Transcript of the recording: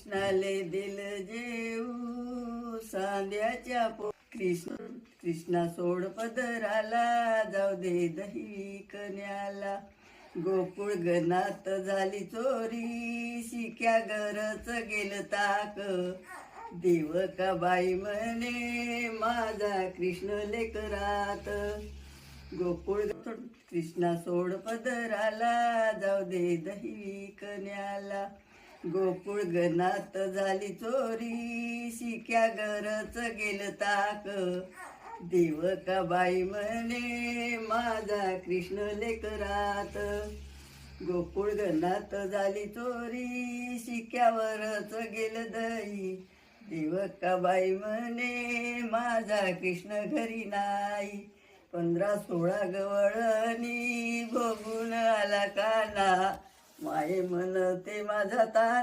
कृष्णाले दिल जेऊ सांध्याच्या कृष्णा सोड पदराला जाऊ दे दही कन्याला. गोकुळ गणात झाली चोरी शिक्या गरच गेल ताक. देवका बाई म्हणे माझा कृष्ण लेकरात. गोकुळ कृष्णा सोड पदराला जाऊ दे दही कन्याला. गोकुळ गणात झाली चोरी शिक्या गरच गेल ताक. देवका बाई म्हणे माझा कृष्ण लेकरात. गोकुळ गणात झाली चोरी शिक्यावरच गेल दही. देवका बाई म्हणे माझा कृष्ण घरी नाही. 15-16 गवळणी भोगून आला काना. माये म्हणते माझा